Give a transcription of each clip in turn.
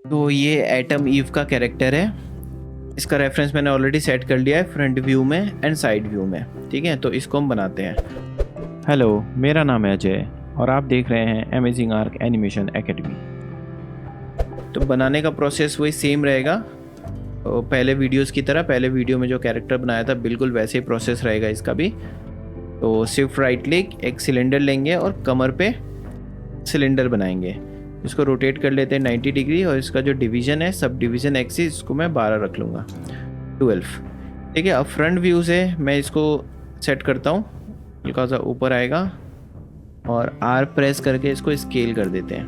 तो ये atom ewe का कैरेक्टर है। इसका रेफरेंस मैंने ऑलरेडी सेट कर लिया है फ्रंट व्यू में एंड साइड व्यू में। ठीक है, तो इसको हम बनाते हैं। हेलो, मेरा नाम है अजय और आप देख रहे हैं अमेजिंग आर्क एनिमेशन एकेडमी। तो बनाने का प्रोसेस वही सेम रहेगा, तो पहले वीडियोस की तरह। पहले वीडियो में जो कैरेक्टर बनाया था बिल्कुल वैसे ही प्रोसेस रहेगा इसका भी। तो शिफ्ट राइट क्लिक, एक सिलेंडर लेंगे और कमर पे सिलेंडर बनाएंगे। इसको रोटेट कर लेते हैं 90 डिग्री, और इसका जो डिवीज़न है, सब डिवीज़न एक्सिस, इसको मैं 12 रख लूँगा, 12। ठीक है, अब फ्रंट व्यू से मैं इसको सेट करता हूँ, हल्का सा ऊपर आएगा और आर प्रेस करके इसको स्केल कर देते हैं।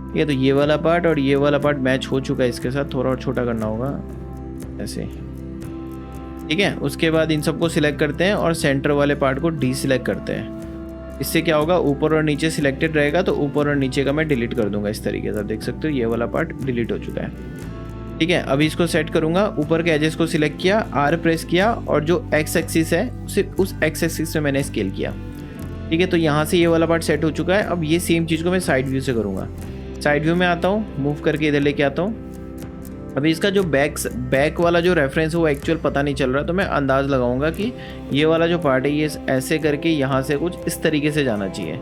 ठीक है, तो ये वाला पार्ट और ये वाला पार्ट मैच हो चुका है इसके साथ, थोड़ा और छोटा करना होगा ऐसे। ठीक है, उसके बाद इन सबको सिलेक्ट करते हैं और सेंटर वाले पार्ट को डी सिलेक्ट करते हैं। इससे क्या होगा, ऊपर और नीचे सिलेक्टेड रहेगा, तो ऊपर और नीचे का मैं डिलीट कर दूंगा इस तरीके से। आप देख सकते हो ये वाला पार्ट डिलीट हो चुका है। ठीक है, अभी इसको सेट करूंगा। ऊपर के एजेस को सिलेक्ट किया, आर प्रेस किया, और जो एक्स एक्सिस है सिर्फ उस एक्स एक्सिस में मैंने स्केल किया। ठीक है, तो यहाँ से ये वाला पार्ट सेट हो चुका है। अब ये सेम चीज़ को मैं साइड व्यू से करूँगा। साइड व्यू में आता हूँ, मूव करके इधर लेके आता हूँ। अभी इसका जो बैक वाला जो रेफरेंस है वो एक्चुअल पता नहीं चल रहा, तो मैं अंदाज़ लगाऊंगा कि ये वाला जो पार्ट है ये ऐसे करके यहाँ से कुछ इस तरीके से जाना चाहिए।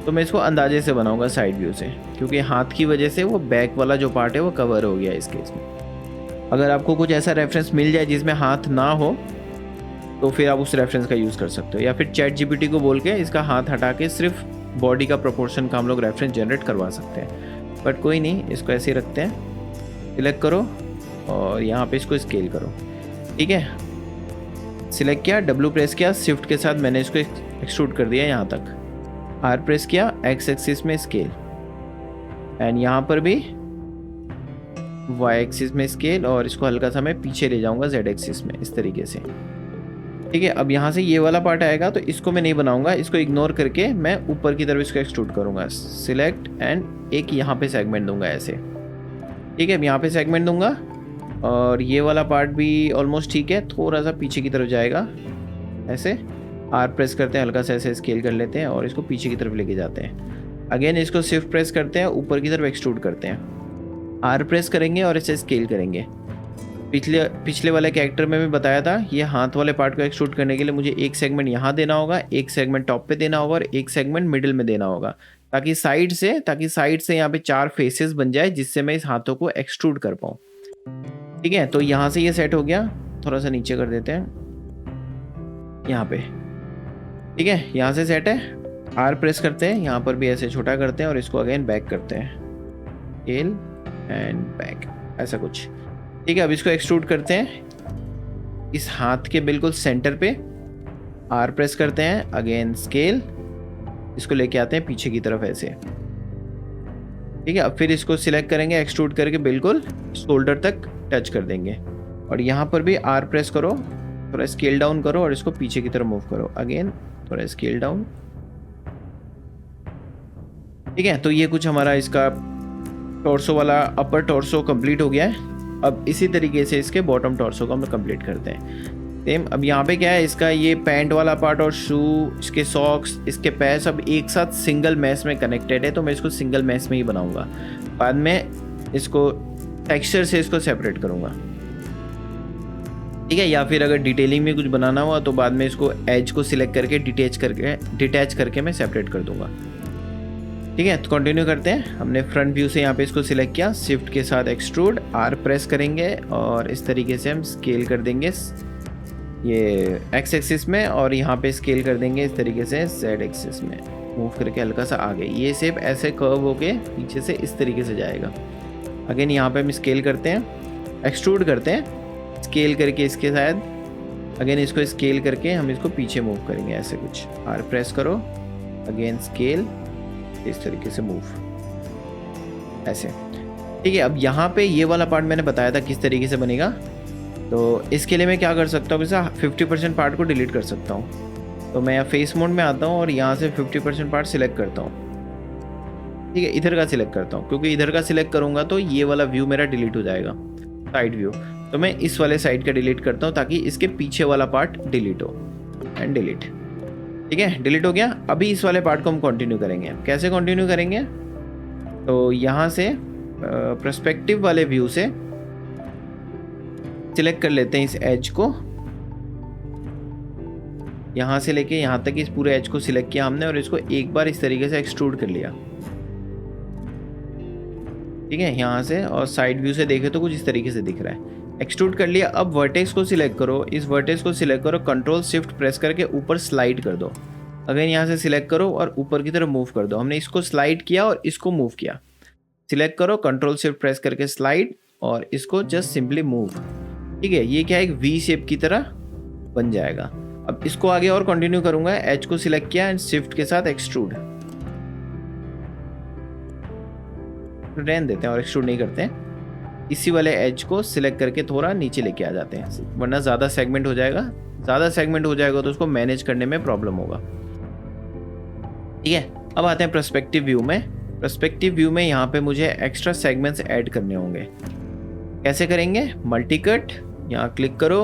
तो मैं इसको अंदाजे से बनाऊंगा साइड व्यू से, क्योंकि हाथ की वजह से वो बैक वाला जो पार्ट है वो कवर हो गया इस केस में। अगर आपको कुछ ऐसा रेफरेंस मिल जाए जिसमें हाथ ना हो, तो फिर आप उस रेफरेंस का यूज़ कर सकते हो, या फिर चैट जीपीटी को बोल के इसका हाथ हटा के सिर्फ बॉडी का प्रोपोर्शन का हम लोग रेफरेंस जनरेट करवा सकते हैं। बट कोई नहीं, इसको ऐसे ही रखते हैं। सिलेक्ट करो और यहाँ पे इसको स्केल करो। ठीक है, सिलेक्ट किया, डब्ल्यू प्रेस किया, शिफ्ट के साथ मैंने इसको एक्सट्रूड कर दिया यहाँ तक। आर प्रेस किया, एक्स एक्सिस में स्केल, एंड यहाँ पर भी वाई एक्सिस में स्केल, और इसको हल्का सा मैं पीछे ले जाऊँगा जेड एक्सिस में इस तरीके से। ठीक है, अब यहाँ से ये वाला पार्ट आएगा, तो इसको मैं नहीं बनाऊंगा, इसको इग्नोर करके मैं ऊपर की तरफ इसको एक्सट्रूड करूँगा। सिलेक्ट एंड एक यहाँ पे सेगमेंट दूंगा ऐसे। ठीक है, अब यहाँ पे सेगमेंट दूंगा, और ये वाला पार्ट भी ऑलमोस्ट ठीक है, थोड़ा सा पीछे की तरफ जाएगा ऐसे। आर प्रेस करते हैं, हल्का सा ऐसे स्केल कर लेते हैं और इसको पीछे की तरफ लेके जाते हैं। अगेन इसको शिफ्ट प्रेस करते हैं, ऊपर की तरफ एक्सट्रूड करते हैं। आर प्रेस करेंगे और इसे स्केल करेंगे। पिछले वाले कैरेक्टर में भी बताया था, ये हाथ वाले पार्ट को एक्सट्रूड करने के लिए मुझे एक सेगमेंट यहाँ देना होगा, एक सेगमेंट टॉप पे देना होगा और एक सेगमेंट मिडिल में देना होगा, ताकि साइड से यहाँ पे 4 फेसेस बन जाए, जिससे मैं इस हाथों को एक्सट्रूड कर पाऊँ। ठीक है, तो यहाँ से ये सेट हो गया। थोड़ा सा नीचे कर देते हैं यहाँ पे। ठीक है, यहाँ से सेट है। आर प्रेस करते हैं, यहाँ पर भी ऐसे छोटा करते हैं और इसको अगेन बैक करते हैं, स्केल एंड बैक, ऐसा कुछ। ठीक है, अब इसको एक्सट्रूड करते हैं इस हाथ के बिल्कुल सेंटर पे। आर प्रेस करते हैं, अगेन स्केल, इसको लेके आते हैं पीछे की तरफ ऐसे। ठीक है, अब फिर इसको सिलेक्ट करेंगे, एक्सट्रूड करके बिल्कुल शोल्डर तक टच कर देंगे, और यहाँ पर भी आर प्रेस करो, थोड़ा स्केल डाउन करो और इसको पीछे की तरफ मूव करो। अगेन थोड़ा स्केल डाउन। ठीक है, तो ये कुछ हमारा इसका टॉर्सो वाला अपर टॉर्सो कंप्लीट हो गया है। अब इसी तरीके से इसके बॉटम टॉर्सो को हम कंप्लीट करते हैं सेम। अब यहाँ पे क्या है, इसका ये पैंट वाला पार्ट और शू, इसके सॉक्स, इसके पैर सब एक साथ सिंगल मैश में कनेक्टेड है, तो मैं इसको सिंगल मैश में ही बनाऊंगा। बाद में इसको टेक्सचर से इसको सेपरेट करूंगा। ठीक है, या फिर अगर डिटेलिंग में कुछ बनाना हुआ तो बाद में इसको एज को सिलेक्ट करके डिटैच करके मैं सेपरेट कर दूंगा। ठीक है, तो कंटिन्यू करते हैं। हमने फ्रंट व्यू से यहाँ पे इसको सिलेक्ट किया, शिफ्ट के साथ एक्सट्रूड, आर प्रेस करेंगे और इस तरीके से हम स्केल कर देंगे ये एक्स एक्सिस में, और यहाँ पे स्केल कर देंगे इस तरीके से जेड एक्सिस में, मूव करके हल्का सा आगे। ये शेप ऐसे कर्व होके पीछे से इस तरीके से जाएगा। अगेन यहाँ पे हम स्केल करते हैं, एक्सट्रूड करते हैं, स्केल करके इसके शायद अगेन इसको स्केल करके हम इसको पीछे मूव करेंगे ऐसे कुछ। आर प्रेस करो, अगेन स्केल, इस तरीके से मूव ऐसे। ठीक है, अब यहाँ पे ये वाला पार्ट मैंने बताया था किस तरीके से बनेगा, तो इसके लिए मैं क्या कर सकता हूँ, वैसे 50% पार्ट को डिलीट कर सकता हूँ। तो मैं यहाँ फेस मोड में आता हूँ और यहाँ से 50% पार्ट सिलेक्ट करता हूँ। ठीक है, इधर का सिलेक्ट करता हूँ, क्योंकि इधर का सिलेक्ट करूँगा तो ये वाला व्यू मेरा डिलीट हो जाएगा, साइड व्यू। तो मैं इस वाले साइड का डिलीट करता हूँ ताकि इसके पीछे वाला पार्ट डिलीट हो, एंड डिलीट। ठीक है, डिलीट हो गया। अभी इस वाले पार्ट को हम कंटिन्यू करेंगे। कैसे कंटिन्यू करेंगे, तो यहाँ से पर्सपेक्टिव वाले व्यू से सिलेक्ट कर लेते हैं इस एज को, यहाँ से लेके यहाँ तक इस पूरे एज को सिलेक्ट किया हमने और इसको एक बार इस तरीके से एक्सट्रूड कर लिया, ठीक है, यहाँ से। और साइड व्यू से देखे तो कुछ इस तरीके से दिख रहा है, एक्सट्रूड कर लिया। अब वर्टेक्स को सिलेक्ट करो, इस वर्टेक्स को सिलेक्ट करो, कंट्रोल शिफ्ट प्रेस करके ऊपर स्लाइड कर दो। अगेन यहाँ से सिलेक्ट करो और ऊपर की तरफ मूव कर दो। हमने इसको स्लाइड किया और इसको मूव किया। सिलेक्ट करो, कंट्रोल शिफ्ट प्रेस करके स्लाइड और इसको जस्ट सिंपली मूव, ठीक है। ये क्या है, एक वी शेप की तरह बन जाएगा। अब इसको आगे और कंटिन्यू करूंगा। एज को सिलेक्ट किया एंड शिफ्ट के साथ एक्सट्रूड, रहने देते हैं और एक्सट्रूड नहीं करते हैं। इसी वाले एज को सिलेक्ट करके थोड़ा नीचे लेके आ जाते हैं, वरना ज़्यादा सेगमेंट हो जाएगा। ज़्यादा सेगमेंट हो जाएगा तो उसको मैनेज करने में प्रॉब्लम होगा, ठीक है। अब आते हैं पर्सपेक्टिव व्यू में। पर्सपेक्टिव व्यू में यहाँ पे मुझे एक्स्ट्रा सेगमेंट्स ऐड करने होंगे। कैसे करेंगे, मल्टी कट, यहाँ क्लिक करो,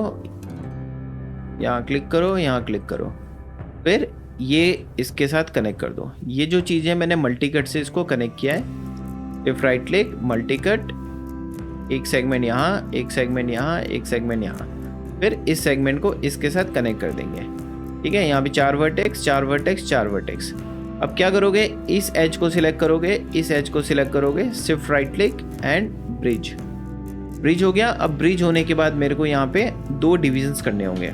यहाँ क्लिक करो, यहाँ क्लिक करो, फिर ये इसके साथ कनेक्ट कर दो। ये जो चीज़ें मैंने मल्टी कट से इसको कनेक्ट किया है, left right click, multi cut, एक सेगमेंट यहाँ, एक सेगमेंट यहाँ, एक सेगमेंट यहाँ, फिर इस सेगमेंट को इसके साथ कनेक्ट कर देंगे, ठीक है। यहाँ पे 4 वर्टेक्स, 4 वर्टेक्स, 4 वर्टेक्स। अब क्या करोगे, इस एज को सिलेक्ट करोगे, इस एज को सिलेक्ट करोगे, shift right click and bridge. Bridge हो गया। अब ब्रिज होने के बाद मेरे को यहाँ पे 2 डिविजन्स करने होंगे।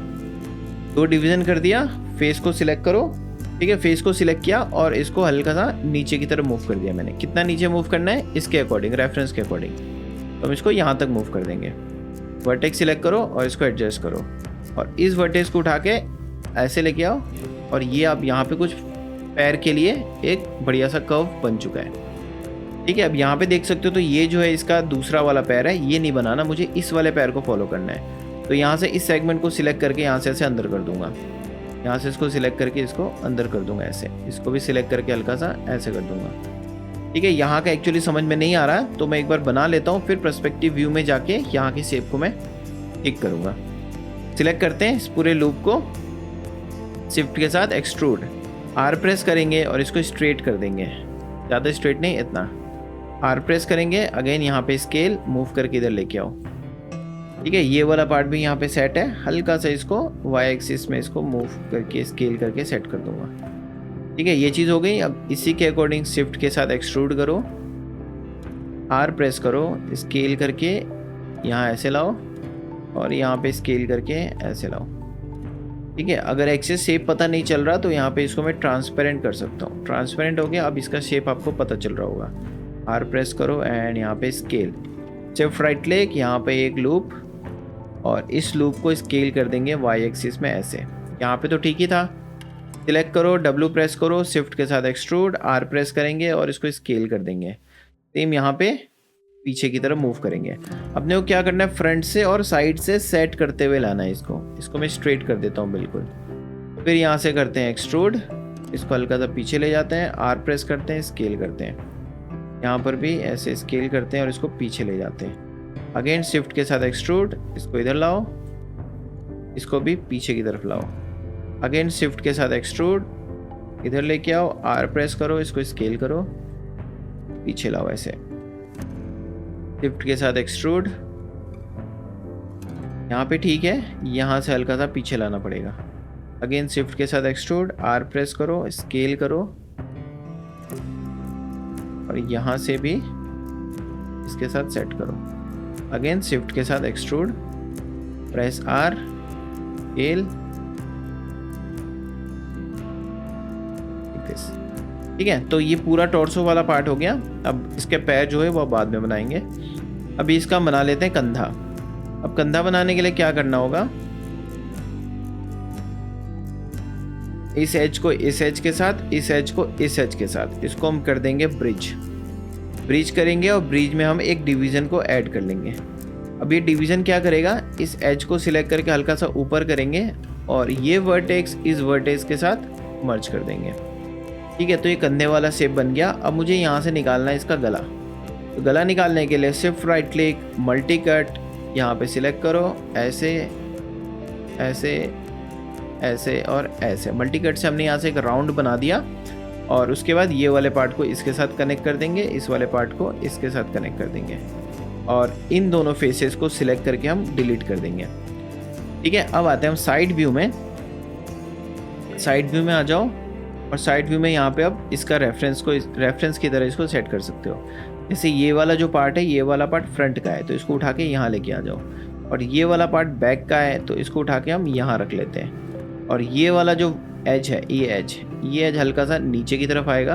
2 डिवीजन कर दिया। फेस को सिलेक्ट करो, ठीक है, फेस को सिलेक्ट किया और इसको हल्का सा नीचे की तरफ मूव कर दिया मैंने। कितना नीचे मूव करना है, इसके अकॉर्डिंग, रेफरेंस के अकॉर्डिंग। तो हम इसको यहाँ तक मूव कर देंगे। वर्टेक्स सिलेक्ट करो और इसको एडजस्ट करो और इस वर्टेक्स को उठा के ऐसे लेके आओ और ये अब यहाँ पे कुछ पैर के लिए एक बढ़िया सा कर्व बन चुका है, ठीक है। अब यहाँ पे देख सकते हो तो ये जो है इसका दूसरा वाला पैर है, ये नहीं बनाना, मुझे इस वाले पैर को फॉलो करना है। तो यहाँ से इस सेगमेंट को सिलेक्ट करके यहाँ से ऐसे अंदर कर दूंगा, यहाँ से इसको सिलेक्ट करके इसको अंदर कर दूंगा ऐसे, इसको भी सिलेक्ट करके हल्का सा ऐसे कर दूंगा, ठीक है। यहाँ का एक्चुअली समझ में नहीं आ रहा तो मैं एक बार बना लेता हूँ, फिर पर्सपेक्टिव व्यू में जाके यहाँ की शेप को मैं टिक करूँगा। सिलेक्ट करते हैं इस पूरे लूप को, शिफ्ट के साथ एक्सट्रूड, आर प्रेस करेंगे और इसको स्ट्रेट कर देंगे, ज़्यादा स्ट्रेट नहीं, इतना। आर प्रेस करेंगे, अगेन यहाँ पे स्केल, मूव करके इधर लेके आओ, ठीक है। ये वाला पार्ट भी यहाँ पे सेट है, हल्का सा इसको वाई एक्सिस में इसको मूव करके स्केल करके सेट कर दूंगा, ठीक है। ये चीज़ हो गई। अब इसी के अकॉर्डिंग शिफ्ट के साथ एक्सट्रूड करो, आर प्रेस करो, स्केल करके यहाँ ऐसे लाओ और यहाँ पे स्केल करके ऐसे लाओ, ठीक है। अगर एक्सेस शेप पता नहीं चल रहा तो यहाँ पे इसको मैं ट्रांसपेरेंट कर सकता हूँ। ट्रांसपेरेंट हो गया। अब इसका शेप आपको पता चल रहा होगा। आर प्रेस करो एंड यहाँ पे स्केल, शिफ्ट राइट क्लिक, यहाँ पे एक लूप और इस लूप को स्केल कर देंगे वाई एक्सिस में ऐसे। यहाँ पे तो ठीक ही था। सिलेक्ट करो, डब्ल्यू प्रेस करो, शिफ्ट के साथ एक्सट्रूड, आर प्रेस करेंगे और इसको स्केल कर देंगे। सेम यहाँ पे पीछे की तरफ मूव करेंगे। अपने को क्या करना है, फ्रंट से और साइड से सेट करते हुए लाना है इसको मैं स्ट्रेट कर देता हूँ बिल्कुल। फिर यहाँ से करते हैं एक्सट्रूड, इसको हल्का सा पीछे ले जाते हैं, आर प्रेस करते हैं, स्केल करते हैं, यहाँ पर भी ऐसे स्केल करते हैं और इसको पीछे ले जाते हैं। अगेन शिफ्ट के साथ एक्सट्रूड, इसको इधर लाओ, इसको भी पीछे की तरफ लाओ। अगेन शिफ्ट के साथ एक्सट्रूड, इधर लेके आओ, आर प्रेस करो, इसको स्केल करो, पीछे लाओ ऐसे। शिफ्ट के साथ एक्सट्रूड, यहाँ पे ठीक है, यहाँ से हल्का सा पीछे लाना पड़ेगा। अगेन शिफ्ट के साथ एक्सट्रूड, आर प्रेस करो, स्केल करो और यहाँ से भी इसके साथ सेट करो। अगेन शिफ्ट के साथ एक्सट्रूड, प्रेस आर, स्केल, ठीक है। तो ये पूरा टॉर्सो वाला पार्ट हो गया। अब इसके पैर जो है वो बाद में बनाएंगे। अभी इसका बना लेते हैं कंधा। अब कंधा बनाने के लिए क्या करना होगा, इस एज को इस एज के साथ, इस एज को इस एज के साथ, इसको हम कर देंगे ब्रिज करेंगे और ब्रिज में हम एक डिवीजन को ऐड कर लेंगे। अब ये डिवीजन क्या करेगा, इस एज को सिलेक्ट करके हल्का सा ऊपर करेंगे और ये वर्टेक्स इस वर्टेक्स के साथ मर्ज कर देंगे, ठीक है। तो ये कंधे वाला शेप बन गया। अब मुझे यहाँ से निकालना है इसका गला। तो गला निकालने के लिए shift right click, multi cut, यहाँ पे सिलेक्ट करो, ऐसे ऐसे ऐसे और ऐसे। मल्टी कट से हमने यहाँ से एक राउंड बना दिया और उसके बाद ये वाले पार्ट को इसके साथ कनेक्ट कर देंगे, इस वाले पार्ट को इसके साथ कनेक्ट कर देंगे और इन दोनों फेसेस को सिलेक्ट करके हम डिलीट कर देंगे। ठीक है, अब आते हैं हम साइड व्यू में। साइड व्यू में आ जाओ और साइड व्यू में यहाँ पे अब इसका रेफरेंस की तरह इसको सेट कर सकते हो। जैसे ये वाला जो पार्ट है, ये वाला पार्ट फ्रंट का है तो इसको उठा के यहाँ लेके आ जाओ, और ये वाला पार्ट बैक का है तो इसको उठा के हम यहाँ रख लेते हैं। और ये वाला जो एज है, ये एज हल्का सा नीचे की तरफ आएगा,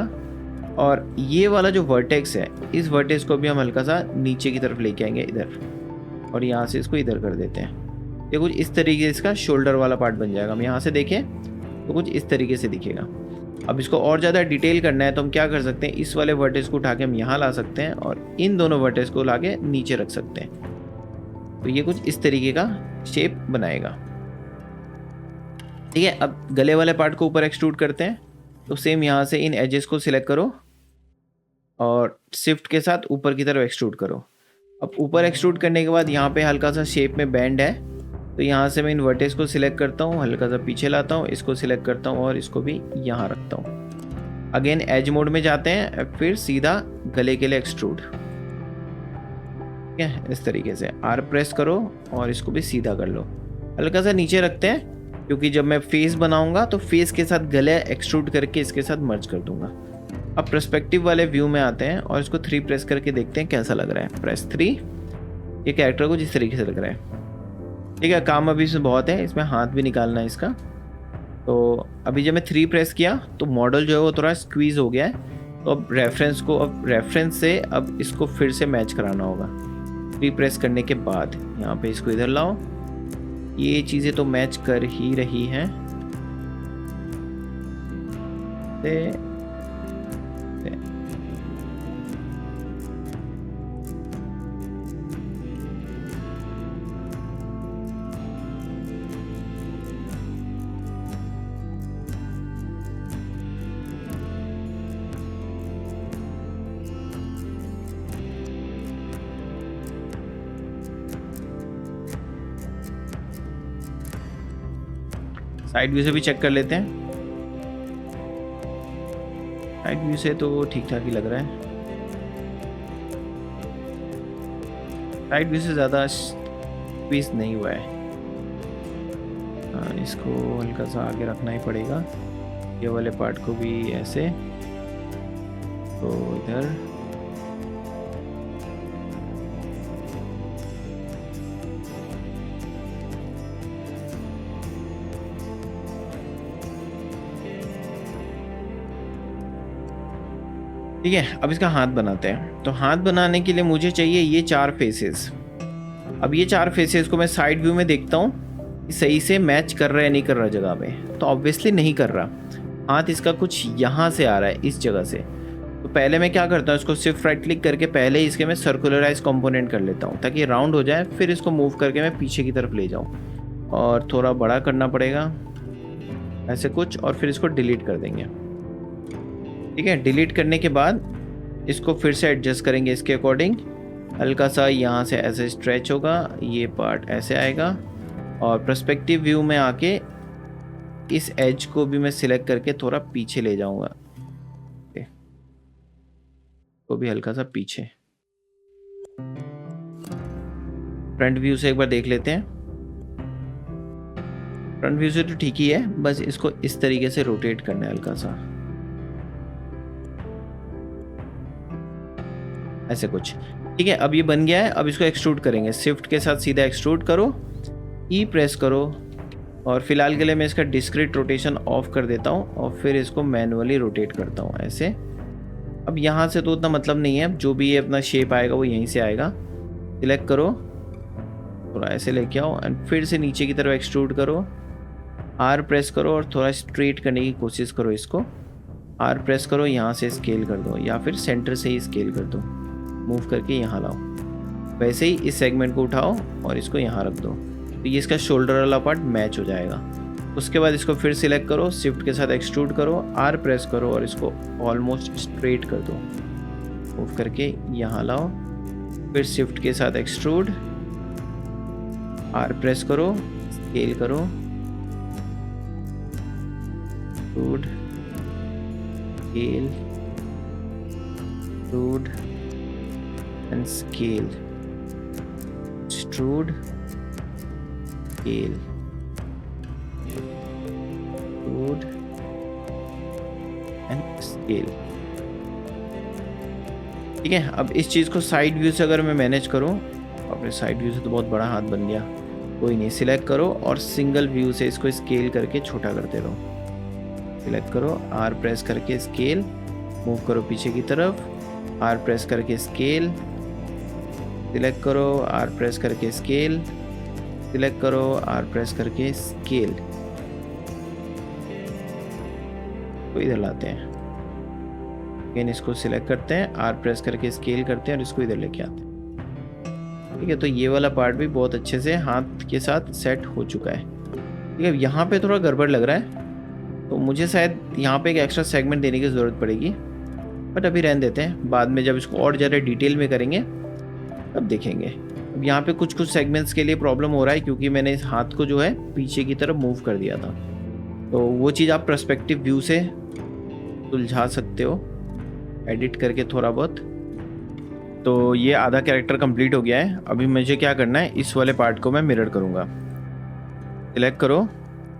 और ये वाला जो वर्टेक्स है, इस वर्टेक्स को भी हम हल्का सा नीचे की तरफ लेके आएंगे इधर, और यहाँ से इसको इधर कर देते हैं। ये कुछ इस तरीके से इसका शोल्डर वाला पार्ट बन जाएगा। हम यहाँ से देखें तो कुछ इस तरीके से दिखेगा। अब इसको और ज़्यादा डिटेल करना है तो हम क्या कर सकते हैं, इस वाले वर्टेक्स को उठा के हम यहाँ ला सकते हैं और इन दोनों वर्टेक्स को ला के नीचे रख सकते हैं। तो ये कुछ इस तरीके का शेप बनाएगा। ठीक है, अब गले वाले पार्ट को ऊपर एक्सट्रूड करते हैं। तो सेम यहाँ से इन एजेस को सिलेक्ट करो और शिफ्ट के साथ ऊपर की तरफ एक्सट्रूड करो। अब ऊपर एक्सट्रूड करने के बाद यहाँ पे हल्का सा शेप में बैंड है, तो यहाँ से मैं इन वर्टेक्स को सिलेक्ट करता हूँ, हल्का सा पीछे लाता हूँ, इसको सिलेक्ट करता हूँ और इसको भी यहाँ रखता हूँ। अगेन एज मोड में जाते हैं, फिर सीधा गले के लिए एक्सट्रूड। ठीक है, इस तरीके से आर प्रेस करो और इसको भी सीधा कर लो। हल्का सा नीचे रखते हैं क्योंकि जब मैं फेस बनाऊंगा तो फेस के साथ गले एक्सट्रूड करके इसके साथ मर्ज कर दूंगा। अब पर्सपेक्टिव वाले व्यू में आते हैं और इसको 3 प्रेस करके देखते हैं कैसा लग रहा है। प्रेस 3। ये कैरेक्टर को जिस तरीके से लग रहा है। ठीक है, काम अभी इसमें बहुत है, इसमें हाथ भी निकालना है इसका। तो अभी जब मैं 3 प्रेस किया तो मॉडल जो है वो थोड़ा स्क्वीज हो गया है। तो अब रेफरेंस से अब इसको फिर से मैच कराना होगा। 3 प्रेस करने के बाद यहाँ पे इसको इधर लाओ। ये चीज़ें तो मैच कर ही रही हैं। साइड व्यू से भी चेक कर लेते हैं। साइड व्यू से तो ठीक ठाक ही लग रहा है। साइड व्यू से ज़्यादा स्क्वीज नहीं हुआ है। इसको हल्का सा आगे रखना ही पड़ेगा। ये वाले पार्ट को भी ऐसे, तो इधर ठीक है। अब इसका हाथ बनाते हैं। तो हाथ बनाने के लिए मुझे चाहिए ये 4 फेसेस। अब ये 4 फेसेस को मैं साइड व्यू में देखता हूँ कि सही से मैच कर रहा है नहीं कर रहा जगह पे। तो ऑब्वियसली नहीं कर रहा। हाथ इसका कुछ यहाँ से आ रहा है, इस जगह से। तो पहले मैं क्या करता हूँ, इसको सिर्फ राइट क्लिक करके पहले ही इसके मैं सर्कुलराइज कंपोनेंट कर लेता हूँ ताकि राउंड हो जाए। फिर इसको मूव करके मैं पीछे की तरफ ले जाऊँ और थोड़ा बड़ा करना पड़ेगा ऐसे कुछ, और फिर इसको डिलीट कर देंगे। ठीक है, डिलीट करने के बाद इसको फिर से एडजस्ट करेंगे इसके अकॉर्डिंग। हल्का सा यहाँ से ऐसे स्ट्रेच होगा, ये पार्ट ऐसे आएगा, और पर्सपेक्टिव व्यू में आके इस एज को भी मैं सिलेक्ट करके थोड़ा पीछे ले जाऊंगा, तो भी हल्का सा पीछे। फ्रंट व्यू से एक बार देख लेते हैं। फ्रंट व्यू से तो ठीक ही है, बस इसको इस तरीके से रोटेट करना है हल्का सा, ऐसे कुछ। ठीक है, अब ये बन गया है। अब इसको एक्सट्रूड करेंगे। शिफ्ट के साथ सीधा एक्सट्रूड करो, ई प्रेस करो, और फिलहाल के लिए मैं इसका डिस्क्रीट रोटेशन ऑफ कर देता हूँ और फिर इसको मैनुअली रोटेट करता हूँ ऐसे। अब यहाँ से तो उतना मतलब नहीं है, जो भी ये अपना शेप आएगा वो यहीं से आएगा। सिलेक्ट करो, थोड़ा ऐसे लेके आओ एंड फिर से नीचे की तरफ एक्सट्रूड करो। आर प्रेस करो और थोड़ा स्ट्रेट करने की कोशिश करो इसको। आर प्रेस करो, यहाँ से स्केल कर दो या फिर सेंटर से ही स्केल कर दो, मूव करके यहाँ लाओ। वैसे ही इस सेगमेंट को उठाओ और इसको यहाँ रख दो, तो ये इसका शोल्डर वाला पार्ट मैच हो जाएगा। उसके बाद इसको फिर सिलेक्ट करो, शिफ्ट के साथ एक्सट्रूड करो, आर प्रेस करो और इसको ऑलमोस्ट स्ट्रेट कर दो, मूव करके यहाँ लाओ। फिर शिफ्ट के साथ एक्सट्रूड, आर प्रेस करो, स्केल करो, extrude, scale, extrude and scale, extrude, scale, extrude and scale। ठीक है, अब इस चीज़ को साइड व्यू से अगर मैं मैनेज करूँ, अपने साइड व्यू से तो बहुत बड़ा हाथ बन गया, कोई नहीं, सिलेक्ट करो और सिंगल व्यू से इसको स्केल करके छोटा करते रहो। सिलेक्ट करो, आर प्रेस करके स्केल, मूव करो पीछे की तरफ, आर प्रेस करके स्केल, सिलेक्ट करो, आर प्रेस करके स्केल, सिलेक्ट करो, आर प्रेस करके स्केल। तो इधर लाते हैं, अगेन इसको सिलेक्ट करते हैं, आर प्रेस करके स्केल करते हैं और इसको इधर लेके आते हैं। ठीक है, तो ये वाला पार्ट भी बहुत अच्छे से हाथ के साथ सेट हो चुका है। ठीक है, यहाँ पे थोड़ा गड़बड़ लग रहा है, तो मुझे शायद यहाँ पे एक एक्स्ट्रा सेगमेंट देने की ज़रूरत पड़ेगी, बट अभी रहने देते हैं, बाद में जब इसको और ज़्यादा डिटेल में करेंगे तब देखेंगे। अब यहाँ पे कुछ सेगमेंट्स के लिए प्रॉब्लम हो रहा है, क्योंकि मैंने इस हाथ को जो है पीछे की तरफ मूव कर दिया था, तो वो चीज़ आप पर्सपेक्टिव व्यू से सुलझा सकते हो एडिट करके थोड़ा बहुत। तो ये आधा कैरेक्टर कंप्लीट हो गया है। अभी मुझे क्या करना है, इस वाले पार्ट को मैं मिरर करूँगा। सिलेक्ट करो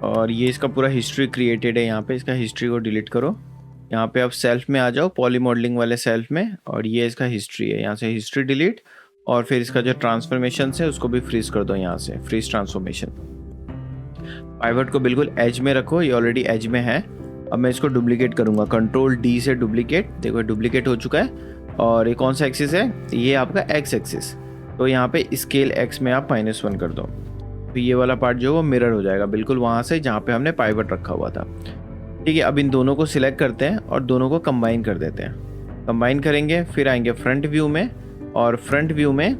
और ये इसका पूरा हिस्ट्री क्रिएटेड है, यहाँ पे इसका हिस्ट्री को डिलीट करो। यहाँ पे आप सेल्फ में आ जाओ, पॉली मॉडलिंग वाले सेल्फ में, और ये इसका हिस्ट्री है, यहाँ से हिस्ट्री डिलीट, और फिर इसका जो ट्रांसफॉर्मेशन है उसको भी फ्रीज कर दो, यहाँ से फ्रीज ट्रांसफॉर्मेशन। पाइवट को बिल्कुल एज में रखो, ये ऑलरेडी एज में है। अब मैं इसको डुप्लीकेट करूँगा, कंट्रोल डी से डुप्लीकेट, देखो डुप्लीकेट हो चुका है। और ये कौन सा एक्सिस है, ये आपका एक्स एक्सिस, तो यहाँ पे स्केल एक्स में आप -1 कर दो, तो ये वाला पार्ट जो वो मिरर हो जाएगा बिल्कुल वहाँ से जहाँ पे हमने पाइवट रखा हुआ था। ठीक है, अब इन दोनों को सिलेक्ट करते हैं और दोनों को कंबाइन कर देते हैं। कंबाइन करेंगे, फिर आएंगे फ्रंट व्यू में, और फ्रंट व्यू में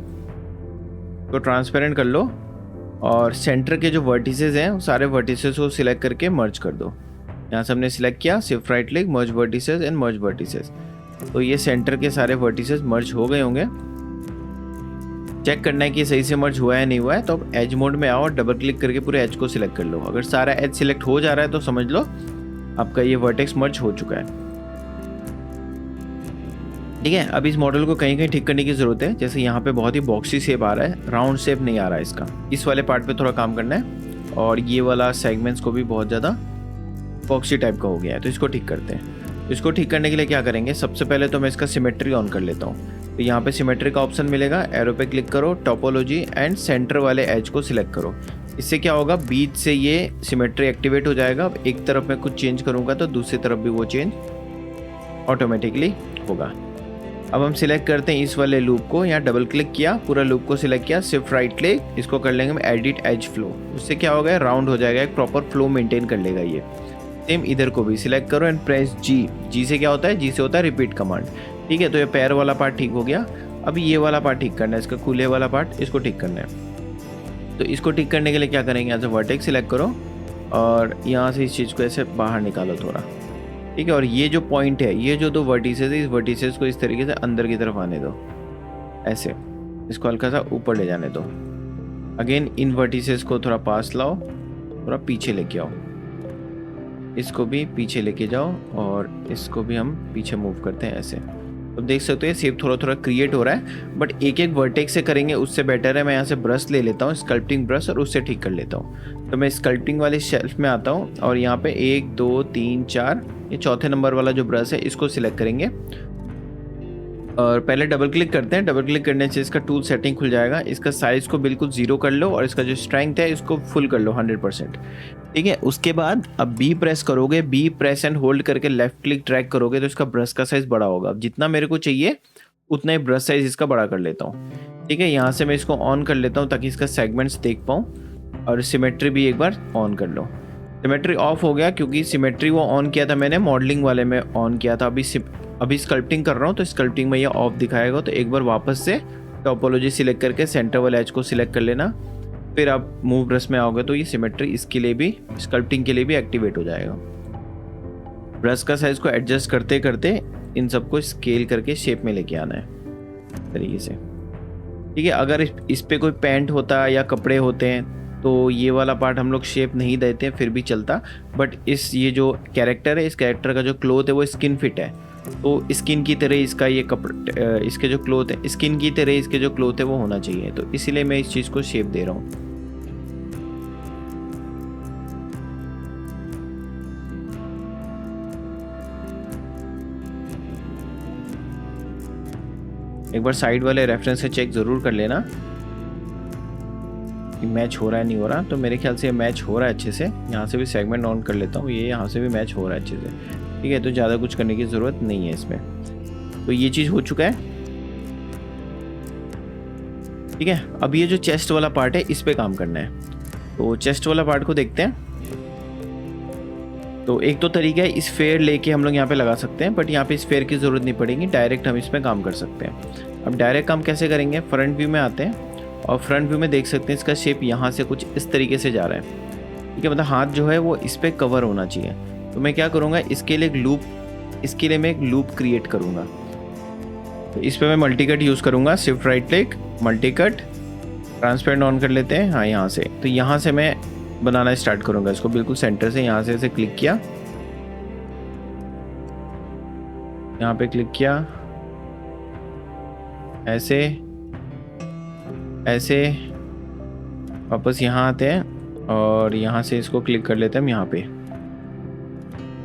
तो ट्रांसपेरेंट कर लो, और सेंटर के जो वर्टिसेस हैं वो सारे वर्टिसेस को सिलेक्ट करके मर्ज कर दो। यहाँ से हमने सिलेक्ट किया, shift right click, merge vertices and merge vertices, तो ये सेंटर के सारे वर्टिसेस मर्ज हो गए होंगे। चेक करना है कि सही से मर्ज हुआ है नहीं हुआ है, तो अब एज मोड में आओ और डबल क्लिक करके पूरे एज को सिलेक्ट कर लो। अगर सारा एज सिलेक्ट हो जा रहा है तो समझ लो आपका ये वर्टेक्स मर्ज हो चुका है। ठीक है, अब इस मॉडल को कहीं कहीं ठीक करने की जरूरत है, जैसे यहाँ पे बहुत ही बॉक्सी शेप आ रहा है, राउंड शेप नहीं आ रहा है इसका, इस वाले पार्ट पे थोड़ा काम करना है। और ये वाला सेगमेंट्स को भी बहुत ज़्यादा बॉक्सी टाइप का हो गया है, तो इसको ठीक करते हैं। तो इसको ठीक करने के लिए क्या करेंगे, सबसे पहले तो मैं इसका सिमेट्री ऑन कर लेता हूँ। तो यहाँ पे सिमेट्री का ऑप्शन मिलेगा, एरो पे क्लिक करो, टोपोलॉजी एंड सेंटर वाले एज को सिलेक्ट करो। इससे क्या होगा, बीच से ये सिमेट्री एक्टिवेट हो जाएगा। अब एक तरफ मैं कुछ चेंज करूँगा तो दूसरी तरफ भी वो चेंज ऑटोमेटिकली होगा। अब हम सिलेक्ट करते हैं इस वाले लूप को, यहाँ डबल क्लिक किया, पूरा लूप को सिलेक्ट किया, शिफ्ट राइट क्लिक, इसको कर लेंगे हम एडिट एज फ्लो। उससे क्या होगा, राउंड हो जाएगा, एक प्रॉपर फ्लो मेंटेन कर लेगा ये। सेम इधर को भी सिलेक्ट करो एंड प्रेस जी। जी से क्या होता है, जी से होता है रिपीट कमांड। ठीक है, तो ये पैर वाला पार्ट ठीक हो गया। अभी ये वाला पार्ट ठीक करना है, इसका कूल्हे वाला पार्ट, इसको ठीक करना है। तो इसको ठीक करने के लिए क्या करेंगे, यहाँ से वर्टेक्स सिलेक्ट करो और यहाँ से इस चीज़ को ऐसे बाहर निकालो थोड़ा। ठीक है, और ये जो पॉइंट है, ये जो दो वर्टिसेस है, इस वर्टिसेस को इस तरीके से अंदर की तरफ आने दो, ऐसे इसको हल्का सा ऊपर ले जाने दो। अगेन इन वर्टिसेस को थोड़ा पास लाओ, थोड़ा पीछे लेके आओ, इसको भी पीछे लेके जाओ और इसको भी हम पीछे मूव करते हैं ऐसे। तो देख सकते हो शेप थोड़ा थोड़ा क्रिएट हो रहा है, बट एक एक वर्टेक्स से करेंगे उससे बेटर है मैं यहाँ से ब्रश ले लेता हूँ, स्कल्पटिंग ब्रश, और उससे ठीक कर लेता हूँ। तो मैं स्कल्पटिंग वाले शेल्फ में आता हूँ और यहाँ पे 1 2 3 4 ये चौथे नंबर वाला जो ब्रश है इसको सिलेक्ट करेंगे और पहले डबल क्लिक करते हैं। डबल क्लिक करने से इसका टूल सेटिंग खुल जाएगा। इसका साइज को बिल्कुल 0 कर लो और इसका जो स्ट्रेंथ है इसको फुल कर लो 100%। ठीक है, उसके बाद अब बी प्रेस करोगे, बी प्रेस एंड होल्ड करके लेफ्ट क्लिक ड्रैग करोगे तो इसका ब्रश का साइज बड़ा होगा। अब जितना मेरे को चाहिए उतना ही ब्रश साइज इसका बड़ा कर लेता हूँ। ठीक है, यहाँ से मैं इसको ऑन कर लेता हूँ ताकि इसका सेगमेंट्स देख पाऊँ, और सिमेट्री भी एक बार ऑन कर लो। सिमेट्री ऑफ हो गया क्योंकि सिमेट्री वो ऑन किया था मैंने मॉडलिंग वाले में ऑन किया था। अभी स्कल्पटिंग कर रहा हूँ तो स्कल्पटिंग में ये ऑफ दिखाएगा। तो एक बार वापस से टोपोलॉजी सिलेक्ट करके सेंटर वाले एज को सिलेक्ट कर लेना, फिर आप मूव ब्रश में आओगे तो ये सिमेट्री इसके लिए भी, स्कल्पटिंग के लिए भी एक्टिवेट हो जाएगा। ब्रश का साइज को एडजस्ट करते करते इन सबको स्केल करके शेप में लेके आना है तरीके से। ठीक है, अगर इस पे कोई पैंट होता या कपड़े होते हैं तो ये वाला पार्ट हम लोग शेप नहीं देते फिर भी चलता, बट ये जो कैरेक्टर है, इस कैरेक्टर का जो क्लोथ है वो स्किन फिट है, तो स्किन की तरह इसका ये कपड़े, इसके जो क्लोथ है स्किन की तरह इसके जो क्लोथ है वो होना चाहिए, तो इसीलिए मैं इस चीज़ को शेप दे रहा हूँ। एक बार साइड वाले रेफरेंस से चेक ज़रूर कर लेना कि मैच हो रहा है नहीं हो रहा, तो मेरे ख्याल से मैच हो रहा है अच्छे से। यहाँ से भी सेगमेंट ऑन कर लेता हूँ, ये यहाँ से भी मैच हो रहा है अच्छे से, ठीक है। तो ज़्यादा कुछ करने की ज़रूरत नहीं है इसमें, तो ये चीज़ हो चुका है, ठीक है। अब ये जो चेस्ट वाला पार्ट है इस पे काम करना है, तो चेस्ट वाला पार्ट को देखते हैं। तो एक तो तरीका है इस फेयर लेके हम लोग यहाँ पे लगा सकते हैं, बट यहाँ पे इस फेयर की ज़रूरत नहीं पड़ेगी, डायरेक्ट हम इसमें काम कर सकते हैं। अब डायरेक्ट काम कैसे करेंगे, फ्रंट व्यू में आते हैं और फ्रंट व्यू में देख सकते हैं इसका शेप यहाँ से कुछ इस तरीके से जा रहा है, ठीक है। मतलब हाथ जो है वो इस पर कवर होना चाहिए, तो मैं क्या करूँगा इसके लिए मैं एक लूप क्रिएट करूँगा। तो इस पर मैं मल्टी कट यूज़ करूँगा, shift right click, multi cut, transparent on कर लेते हैं, हाँ यहाँ से। तो यहाँ से मैं बनाना स्टार्ट करूँगा इसको बिल्कुल सेंटर से, यहाँ से ऐसे क्लिक किया, यहाँ पे क्लिक किया, ऐसे ऐसे वापस यहाँ आते हैं और यहाँ से इसको क्लिक कर लेते हैं हम यहाँ पे,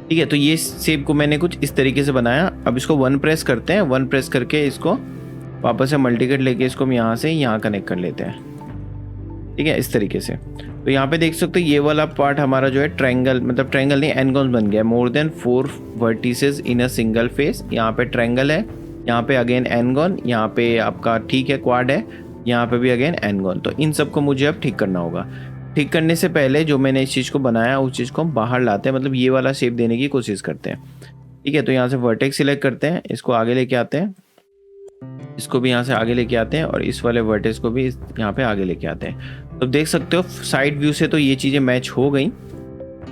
ठीक है। तो ये शेप को मैंने कुछ इस तरीके से बनाया। अब इसको 1 प्रेस करते हैं, 1 प्रेस करके इसको वापस से मल्टी कट लेके इसको हम यहाँ से यहाँ कनेक्ट कर लेते हैं, ठीक है, इस तरीके से। तो यहाँ पे देख सकते हो ये वाला पार्ट हमारा जो है ट्रायंगल, मतलब ट्रायंगल नहीं एनगॉन बन गया, more than 4 vertices in a single phase. यहाँ पे ट्रायंगल है, यहाँ पे अगेन एनगॉन, यहाँ पे आपका ठीक है क्वाड है, यहाँ पे भी अगेन एनगॉन। तो इन सबको मुझे अब ठीक करना होगा। ठीक करने से पहले जो मैंने इस चीज़ को बनाया उस चीज़ को हम बाहर लाते हैं, मतलब ये वाला शेप देने की कोशिश करते हैं, ठीक है। तो यहाँ से वर्टेक्स सिलेक्ट करते हैं, इसको आगे लेके आते हैं, इसको भी यहाँ से आगे लेके आते हैं और इस वाले वर्टेक्स को भी यहाँ पे आगे लेके आते हैं। तो देख सकते हो साइड व्यू से तो ये चीज़ें मैच हो गई।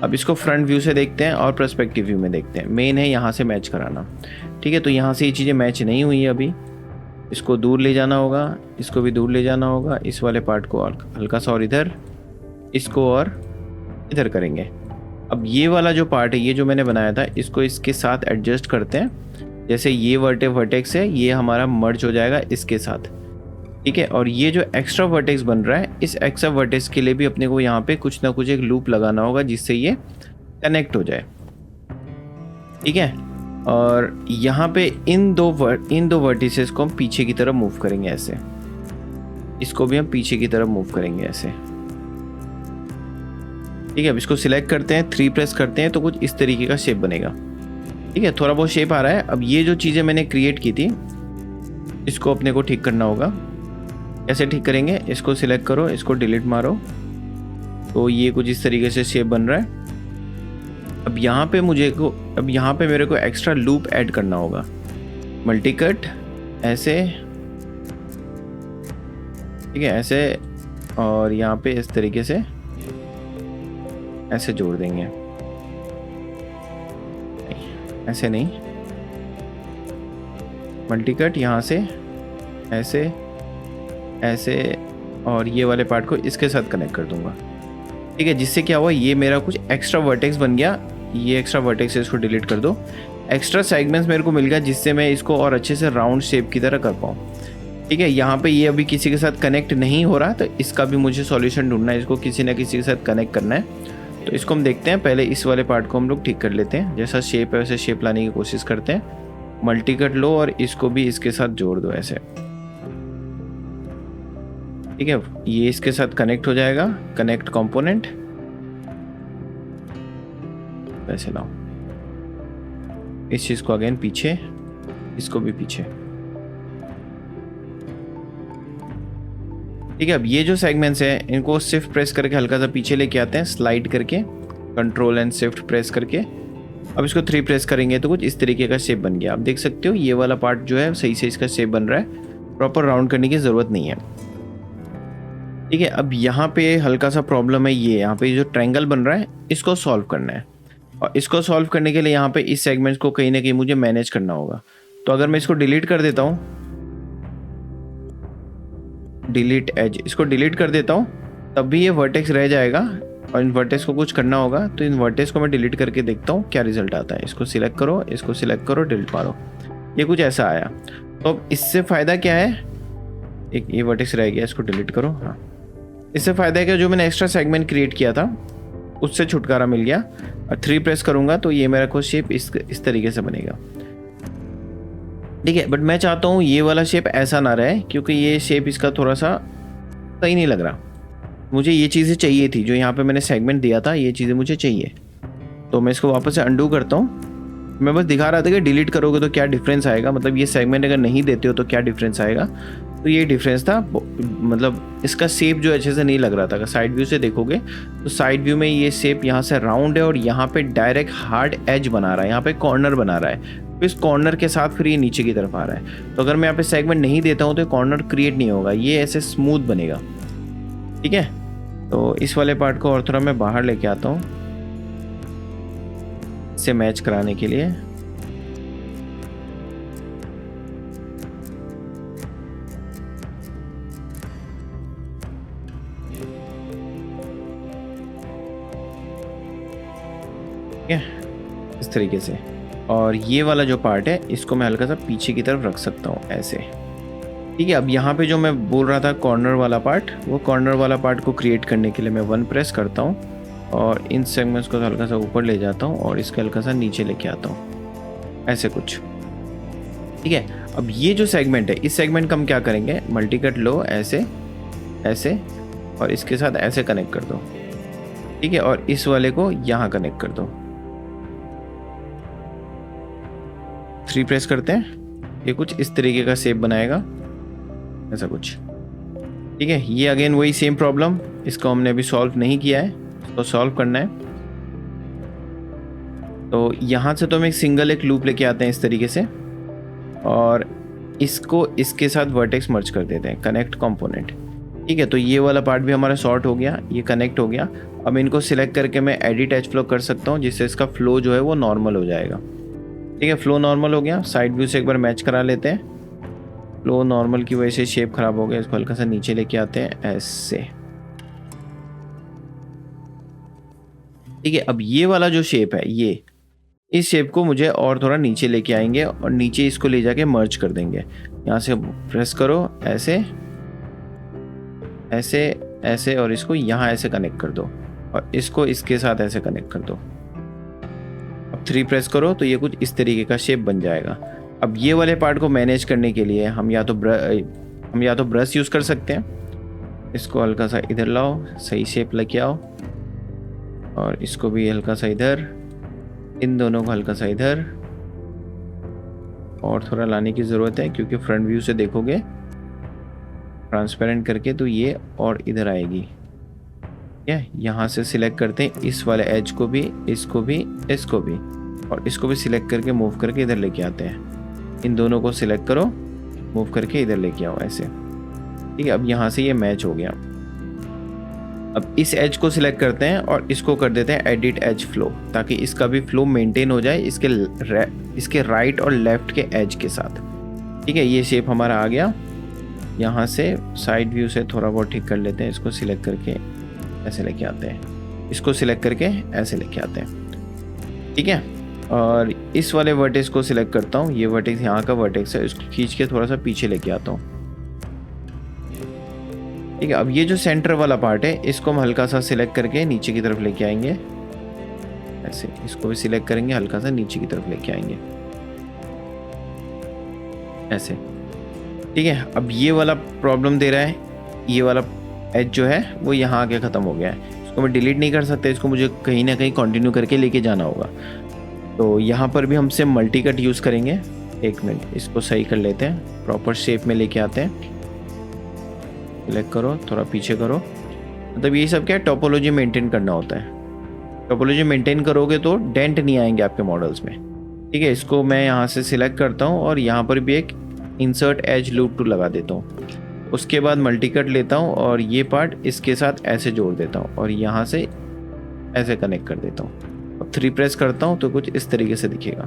अब इसको फ्रंट व्यू से देखते हैं और पर्सपेक्टिव व्यू में देखते हैं। मेन है यहाँ से मैच कराना, ठीक है। तो यहाँ से ये चीज़ें मैच नहीं हुई है अभी, इसको दूर ले जाना होगा, इसको भी दूर ले जाना होगा, इस वाले पार्ट को हल्का सा और इधर, इसको और इधर करेंगे। अब ये वाला जो पार्ट है, ये जो मैंने बनाया था, इसको इसके साथ एडजस्ट करते हैं। जैसे ये वर्टेक्स है, ये हमारा मर्ज हो जाएगा इसके साथ, ठीक है। और ये जो एक्स्ट्रा वर्टेक्स बन रहा है, इस एक्स्ट्रा वर्टेक्स के लिए भी अपने को यहाँ पे कुछ ना कुछ एक लूप लगाना होगा जिससे ये कनेक्ट हो जाए, ठीक है। और यहाँ पे इन दो वर्टिसेस को हम पीछे की तरफ मूव करेंगे ऐसे, इसको भी हम पीछे की तरफ मूव करेंगे ऐसे, ठीक है। अब इसको सिलेक्ट करते हैं, 3 प्रेस करते हैं तो कुछ इस तरीके का शेप बनेगा, ठीक है। थोड़ा बहुत शेप आ रहा है। अब ये जो चीज़ें मैंने क्रिएट की थी इसको अपने को ठीक करना होगा। कैसे ठीक करेंगे, इसको सिलेक्ट करो, इसको डिलीट मारो, तो ये कुछ इस तरीके से शेप बन रहा है। अब यहाँ पे मेरे को एक्स्ट्रा लूप ऐड करना होगा, मल्टी कट ऐसे, ठीक है, ऐसे, और यहाँ पे इस तरीके से ऐसे जोड़ देंगे, ऐसे नहीं, मल्टी कट यहाँ से ऐसे ऐसे, और ये वाले पार्ट को इसके साथ कनेक्ट कर दूंगा, ठीक है। जिससे क्या हुआ, ये मेरा कुछ एक्स्ट्रा वर्टेक्स बन गया। ये एक्स्ट्रा वर्टेक्स है, इसको डिलीट कर दो। एक्स्ट्रा सेगमेंट्स मेरे को मिल गया जिससे मैं इसको और अच्छे से राउंड शेप की तरह कर पाऊँ, ठीक है। यहाँ पे ये अभी किसी के साथ कनेक्ट नहीं हो रहा, तो इसका भी मुझे सॉल्यूशन ढूंढना है, इसको किसी ना किसी के साथ कनेक्ट करना है। तो इसको हम देखते हैं, पहले इस वाले पार्ट को हम लोग ठीक कर लेते हैं। जैसा शेप है वैसे शेप लाने की कोशिश करते हैं। मल्टी कट लो और इसको भी इसके साथ जोड़ दो ऐसे, ठीक है। ये इसके साथ कनेक्ट हो जाएगा, कनेक्ट कंपोनेंट, ऐसे लाओ, इस चीज को अगेन पीछे, इसको भी पीछे, ठीक है। अब ये जो सेगमेंट्स है इनको शिफ्ट प्रेस करके हल्का सा पीछे लेके आते हैं, स्लाइड करके, कंट्रोल एंड शिफ्ट प्रेस करके। अब इसको 3 प्रेस करेंगे तो कुछ इस तरीके का शेप बन गया। आप देख सकते हो ये वाला पार्ट जो है सही से इसका शेप बन रहा है, प्रॉपर राउंड करने की ज़रूरत नहीं है, ठीक है। अब यहाँ पे हल्का सा प्रॉब्लम है, ये यहाँ पे जो ट्रायंगल बन रहा है इसको सॉल्व करना है, और इसको सॉल्व करने के लिए यहाँ पे इस सेगमेंट को कहीं ना कहीं मुझे मैनेज करना होगा। तो अगर मैं इसको डिलीट कर देता हूँ, डिलीट एज, इसको डिलीट कर देता हूँ, तब भी ये वर्टेक्स रह जाएगा और इन वर्टेक्स को कुछ करना होगा। तो इन वर्टेक्स को मैं डिलीट करके देखता हूँ क्या रिजल्ट आता है। इसको सिलेक्ट करो, इसको सिलेक्ट करो, डिलीट मारो, ये कुछ ऐसा आया। तो अब इससे फ़ायदा क्या है, एक ये वर्टेक्स रह गया, इसको डिलीट करो। हाँ, इससे फ़ायदा है कि जो मैंने एक्स्ट्रा सेगमेंट क्रिएट किया था उससे छुटकारा मिल गया। और 3 प्रेस करूँगा तो ये मेरा को शेप इस तरीके से बनेगा, ठीक है। बट मैं चाहता हूँ ये वाला शेप ऐसा ना रहे, क्योंकि ये शेप इसका थोड़ा सा सही नहीं लग रहा। मुझे ये चीज़ें चाहिए थी, जो यहाँ पे मैंने सेगमेंट दिया था, ये चीज़ें मुझे चाहिए। तो मैं इसको वापस से अंडू करता हूँ। मैं बस दिखा रहा था कि डिलीट करोगे तो क्या डिफरेंस आएगा, मतलब ये सेगमेंट अगर नहीं देते हो तो क्या डिफरेंस आएगा। तो ये डिफरेंस था, मतलब इसका शेप जो अच्छे से नहीं लग रहा था। अगर साइड व्यू से देखोगे तो साइड व्यू में ये शेप यहाँ से राउंड है और यहाँ पे डायरेक्ट हार्ड एज बना रहा है, यहाँ पे कॉर्नर बना रहा है। तो इस कॉर्नर के साथ फिर ये नीचे की तरफ आ रहा है। तो अगर मैं यहाँ पे सेगमेंट नहीं देता हूँ तो कॉर्नर क्रिएट नहीं होगा, ये ऐसे स्मूथ बनेगा, ठीक है। तो इस वाले पार्ट को और थोड़ा मैं बाहर लेके आता हूँ इसे मैच कराने के लिए। ठीक है, इस तरीके से। और ये वाला जो पार्ट है इसको मैं हल्का सा पीछे की तरफ रख सकता हूँ ऐसे, ठीक है। अब यहाँ पे जो मैं बोल रहा था कॉर्नर वाला पार्ट, वो कॉर्नर वाला पार्ट को क्रिएट करने के लिए मैं 1 प्रेस करता हूँ और इन सेगमेंट्स को हल्का सा ऊपर ले जाता हूँ और इसके हल्का सा नीचे लेके आता हूँ, ऐसे कुछ, ठीक है। अब ये जो सेगमेंट है, इस सेगमेंट का हम क्या करेंगे, मल्टी कट लो, ऐसे ऐसे और इसके साथ ऐसे कनेक्ट कर दो, ठीक है। और इस वाले को यहाँ कनेक्ट कर दो। 3 प्रेस करते हैं, ये कुछ इस तरीके का शेप बनाएगा, ऐसा कुछ, ठीक है। ये अगेन वही सेम प्रॉब्लम, इसको हमने अभी सॉल्व नहीं किया है, इसको सॉल्व करना है। तो यहाँ से तो हम एक लूप लेके आते हैं इस तरीके से और इसको इसके साथ वर्टेक्स मर्ज कर देते हैं, कनेक्ट कंपोनेंट, ठीक है। तो ये वाला पार्ट भी हमारा सॉर्ट हो गया, ये कनेक्ट हो गया। अब इनको सिलेक्ट करके मैं एडिट एज फ्लो कर सकता हूँ, जिससे इसका फ्लो जो है वो नॉर्मल हो जाएगा, ठीक है। फ्लो नॉर्मल हो गया। साइड व्यू से एक बार मैच करा लेते हैं। फ्लो नॉर्मल की वजह से शेप खराब हो गया, इसको हल्का सा नीचे लेके आते हैं ऐसे, ठीक है। अब ये वाला जो शेप है, ये इस शेप को मुझे और थोड़ा नीचे लेके आएंगे और नीचे इसको ले जाके मर्ज कर देंगे। यहाँ से प्रेस करो, ऐसे ऐसे ऐसे और इसको यहाँ ऐसे कनेक्ट कर दो और इसको इसके साथ ऐसे कनेक्ट कर दो। अब 3 प्रेस करो तो ये कुछ इस तरीके का शेप बन जाएगा। अब ये वाले पार्ट को मैनेज करने के लिए हम या तो ब्रश यूज़ कर सकते हैं। इसको हल्का सा इधर लाओ, सही शेप लेके आओ और इसको भी हल्का सा इधर, इन दोनों को हल्का सा इधर और थोड़ा लाने की ज़रूरत है, क्योंकि फ्रंट व्यू से देखोगे ट्रांसपेरेंट करके तो ये और इधर आएगी, ठीक है। यहाँ से सिलेक्ट करते हैं इस वाले एज को भी, इसको भी, इसको भी और इसको भी सिलेक्ट करके मूव करके इधर लेके आते हैं। इन दोनों को सिलेक्ट करो, मूव करके इधर लेके आओ ऐसे, ठीक है। अब यहाँ से ये मैच हो गया। अब इस एज को सिलेक्ट करते हैं और इसको कर देते हैं एडिट एज फ्लो, ताकि इसका भी फ्लो मेंटेन हो जाए इसके राइट और लेफ्ट के एज के साथ, ठीक है। ये शेप हमारा आ गया। यहाँ से साइड व्यू से थोड़ा बहुत ठीक कर लेते हैं, इसको सिलेक्ट करके ऐसे लेके आते हैं, इसको सिलेक्ट करके ऐसे लेके आते हैं, ठीक है। और इस वाले वर्टेक्स को सिलेक्ट करता हूँ, ये वर्टेक्स यहाँ का वर्टेक्स है, इसको खींच के थोड़ा सा पीछे लेके आता हूँ, ठीक है। अब ये जो सेंटर वाला पार्ट है इसको हम हल्का सा सिलेक्ट करके नीचे की तरफ लेके आएंगे ऐसे, इसको भी सिलेक्ट करेंगे, हल्का सा नीचे की तरफ लेके आएंगे ऐसे, ठीक है। अब ये वाला प्रॉब्लम दे रहा है, ये वाला एज जो है वो यहाँ आके ख़त्म हो गया है। इसको मैं डिलीट नहीं कर सकता, इसको मुझे कहीं ना कहीं कंटिन्यू करके लेके जाना होगा। तो यहाँ पर भी हमसे मल्टी कट यूज़ करेंगे। 1 मिनट, इसको सही कर लेते हैं, प्रॉपर शेप में लेके आते हैं। सिलेक्ट करो, थोड़ा पीछे करो, मतलब ये सब क्या है, टोपोलॉजी मेंटेन करना होता है। टोपोलॉजी मेंटेन करोगे तो डेंट नहीं आएंगे आपके मॉडल्स में, ठीक है। इसको मैं यहाँ से सिलेक्ट करता हूँ और यहाँ पर भी एक इंसर्ट एज लूप टू लगा देता हूँ। उसके बाद मल्टी कट लेता हूँ और ये पार्ट इसके साथ ऐसे जोड़ देता हूँ और यहाँ से ऐसे कनेक्ट कर देता हूँ। अब 3 प्रेस करता हूँ तो कुछ इस तरीके से दिखेगा,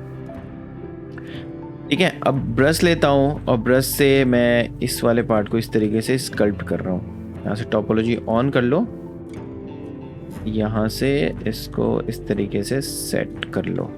ठीक है। अब ब्रश लेता हूँ और ब्रश से मैं इस वाले पार्ट को इस तरीके से स्कल्प्ट कर रहा हूँ, यहाँ से टोपोलॉजी ऑन कर लो, यहाँ से इसको इस तरीके से सेट कर लो।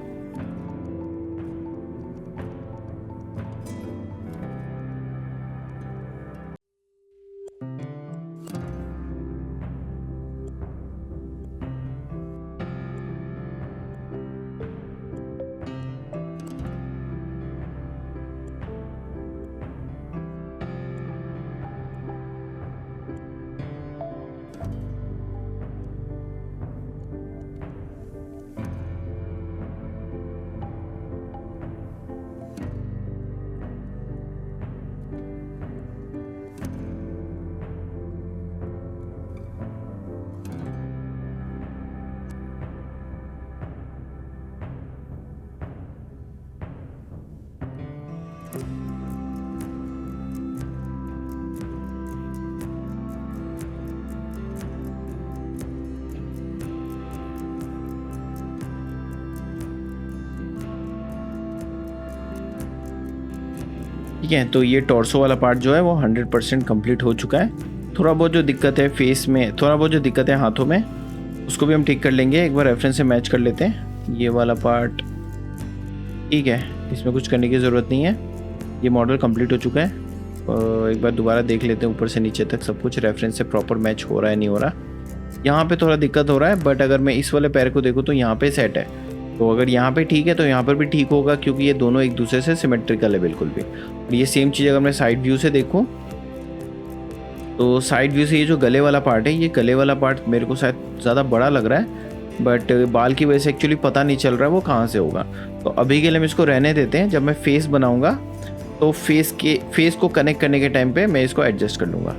ठीक है, तो ये टॉर्सो वाला पार्ट जो है वो 100% कंप्लीट हो चुका है। थोड़ा बहुत जो दिक्कत है फेस में, थोड़ा बहुत जो दिक्कत है हाथों में, उसको भी हम ठीक कर लेंगे। एक बार रेफरेंस से मैच कर लेते हैं। ये वाला पार्ट ठीक है, इसमें कुछ करने की ज़रूरत नहीं है। ये मॉडल कंप्लीट हो चुका है। एक बार दोबारा देख लेते हैं ऊपर से नीचे तक सब कुछ रेफरेंस से प्रॉपर मैच हो रहा है नहीं हो रहा। यहाँ पे थोड़ा दिक्कत हो रहा है, बट अगर मैं इस वाले पैर को देखूँ तो यहाँ पे सेट है। तो अगर यहाँ पे ठीक है तो यहाँ पर भी ठीक होगा, क्योंकि ये दोनों एक दूसरे से सिमेट्रिकल है बिल्कुल भी। और ये सेम चीज़ अगर मैं साइड व्यू से देखूँ तो साइड व्यू से ये जो गले वाला पार्ट है, ये गले वाला पार्ट मेरे को शायद ज़्यादा बड़ा लग रहा है, बट बाल की वजह से एक्चुअली पता नहीं चल रहा है वो कहाँ से होगा। तो अभी के लिए हम इसको रहने देते हैं। जब मैं फेस बनाऊँगा तो फेस को कनेक्ट करने के टाइम पर मैं इसको एडजस्ट कर लूँगा।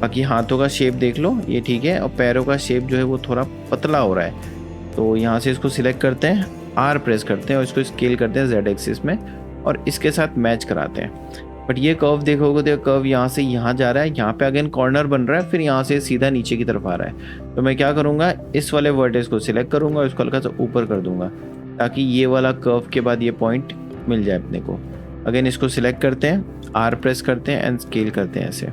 बाकी हाथों का शेप देख लो, ये ठीक है। और पैरों का शेप जो है वो थोड़ा पतला हो रहा है, तो यहाँ से इसको सिलेक्ट करते हैं, आर प्रेस करते हैं और इसको स्केल करते हैं जेड एक्सिस में और इसके साथ मैच कराते हैं। बट ये कर्व देखोगे तो कर्व यहाँ से यहाँ जा रहा है, यहाँ पे अगेन कॉर्नर बन रहा है, फिर यहाँ से सीधा नीचे की तरफ आ रहा है। तो मैं क्या करूँगा, इस वाले वर्टेक्स को सिलेक्ट करूँगा और इसको हल्का सा ऊपर कर दूंगा, ताकि ये वाला कर्व के बाद ये पॉइंट मिल जाए अपने को। अगेन इसको सिलेक्ट करते हैं, आर प्रेस करते हैं एंड स्केल करते हैं ऐसे,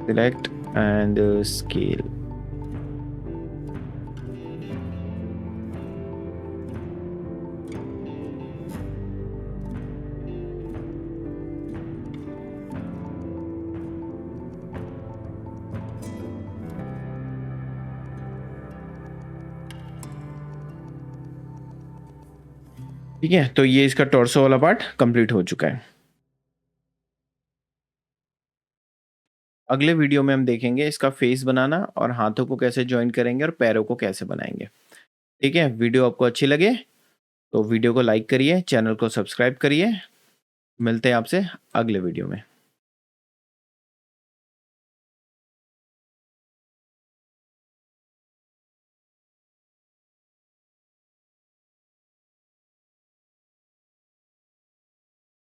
सिलेक्ट एंड स्केल। ठीक है, तो ये इसका टॉर्सो वाला पार्ट कंप्लीट हो चुका है। अगले वीडियो में हम देखेंगे इसका फेस बनाना और हाथों को कैसे ज्वाइन करेंगे और पैरों को कैसे बनाएंगे। ठीक है, वीडियो आपको अच्छी लगे तो वीडियो को लाइक करिए, चैनल को सब्सक्राइब करिए। मिलते हैं आपसे अगले वीडियो में।